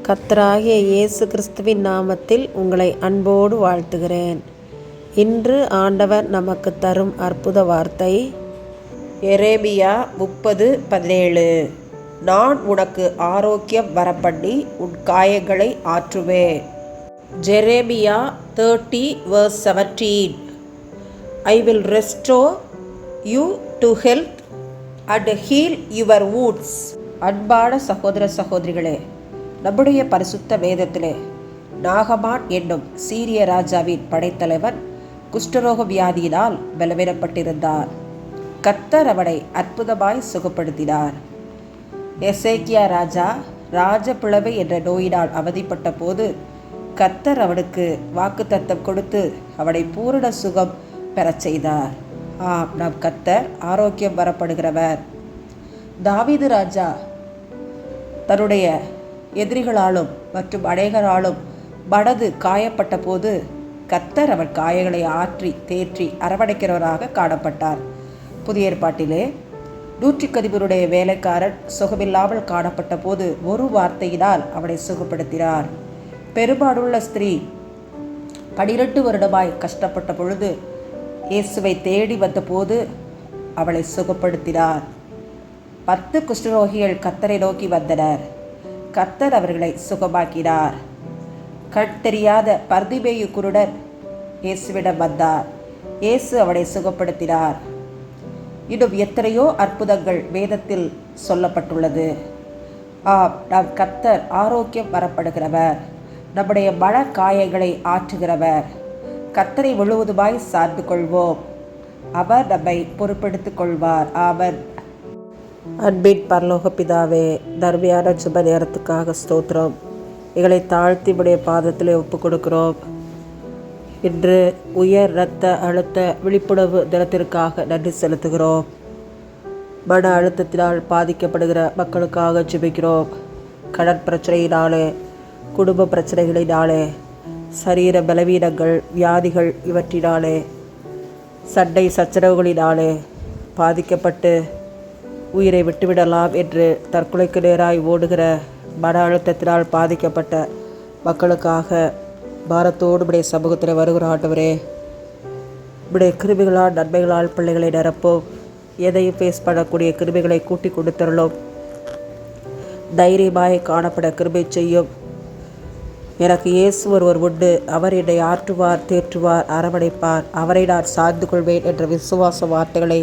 கர்த்தராகிய இயேசு கிறிஸ்துவின் நாமத்தில் உங்களை அன்போடு வாழ்த்துகிறேன். இன்று ஆண்டவர் நமக்கு தரும் அற்புத வார்த்தை எரேமியா 30:17. நான் உனக்கு ஆரோக்கியம் வரப்பண்ணி உன் காயங்களை ஆற்றுவேன். Jeremiah 30:17. I will restore you to health and heal your wounds. அன்பான சகோதர சகோதரிகளே, நம்முடைய பரிசுத்த வேதத்திலே நாகமான் என்னும் சீரிய ராஜாவின் படைத்தலைவன் குஷ்டரோக வியாதியினால் பலவீனப்பட்டிருந்தார். கர்த்தர் அவனை அற்புதமாய் சுகப்படுத்தினார். எசேக்கியா ராஜா ராஜபிளவை என்ற நோயினால் அவதிப்பட்ட போது கர்த்தர் அவனுக்கு வாக்குத்தத்தம் கொடுத்து அவனை பூரண சுகம் பெறச் செய்தார். நம் கர்த்தர் ஆரோக்கியம் வரப்படுகிறவர். தாவீது ராஜா தன்னுடைய எதிரிகளாலும் மற்றும் அநேகராலும் மனது காயப்பட்ட போது கர்த்தர் அவன் காயங்களை ஆற்றி தேற்றி அரவணைக்கிறவராக காணப்பட்டார். புதிய ஏற்பாட்டிலே 110 வேலைக்காரன் சுகமில்லாமல் காணப்பட்ட போது ஒரு வார்த்தையினால் அவனை சுகப்படுத்தினார். பெரும்பாடுள்ள ஸ்திரீ 12 வருடமாய் கஷ்டப்பட்ட பொழுது இயேசுவை தேடி வந்தபோது அவளை சுகப்படுத்தினார். 10 குஷ்டரோகிகள் கர்த்தரை நோக்கி வந்தனர். கர்த்தர் அவர்களை சுகமாக்கினார். கண் தெரியாத பர்திமேயு குருடன் இயேசுவிடம் வந்தார். இயேசு அவனை சுகப்படுத்தினார். இன்னும் எத்தனையோ அற்புதங்கள் வேதத்தில் சொல்லப்பட்டுள்ளது. நம் கர்த்தர் ஆரோக்கியம் வரப்படுகிறவர், நம்முடைய மன காயங்களை ஆற்றுகிறவர். கர்த்தரை முழுவதுமாய் சார்ந்து கொள்வோம். அவர் நம்மை பொறுப்பெடுத்துக் கொள்வார். ஆமென். அன்பின் பரலோக பிதாவே, தர்மையான சுப நேரத்துக்காக ஸ்தோத்திரம். எங்களை தாழ்த்தி உடைய பாதத்திலே ஒப்பு கொடுக்கிறோம். இன்று உயர் இரத்த அழுத்த விழிப்புணர்வு தினத்திற்காக நன்றி செலுத்துகிறோம். மன அழுத்தத்தினால் பாதிக்கப்படுகிற மக்களுக்காக ஜெபிக்கிறோம். கடன் பிரச்சனையினாலே, குடும்ப பிரச்சனைகளினாலே, சரீர பலவீனங்கள், வியாதிகள் இவற்றினாலே, சண்டை சச்சரவுகளினாலே பாதிக்கப்பட்டு உயிரை விட்டுவிடலாம் என்று தற்கொலைக்கு நேராய் ஓடுகிற மன அழுத்தத்தினால் பாதிக்கப்பட்ட மக்களுக்காக பாரத்தோடு உடைய சமூகத்தில் வருகிற ஆண்டவரே, உடைய கிருமிகளால் நன்மைகளால் பிள்ளைகளை நிரப்போம். எதையும் ஃபேஸ் பண்ணக்கூடிய கிருமிகளை கூட்டி கொடுத்தரலும். தைரியமாய் காணப்பட கிருபை செய்யும். எனக்கு இயேசு ஒருவர் உண்டு, அவர் என்னை ஆற்றுவார், தேற்றுவார், அரவணைப்பார், அவரை நான் சார்ந்து கொள்வேன் என்ற விசுவாச வார்த்தைகளை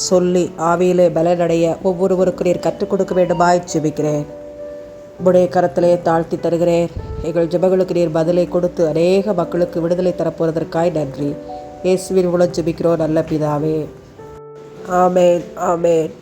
சொல்லி ஆவியிலே பலனடைய ஒவ்வொருவருக்கு நீர் கற்றுக் கொடுக்க வேண்டுமாய் ஜெபிக்கிறேன். உடைய கரத்திலே தாழ்த்தி தருகிறேன். எங்கள் ஜெபங்களுக்கு நீர் பதிலை கொடுத்து அநேக மக்களுக்கு விடுதலை தரப்போவதற்காய் நன்றி. இயேசுவின் மூலம் ஜெபிக்கிறோம் நல்ல பிதாவே. ஆமேன், ஆமேன்.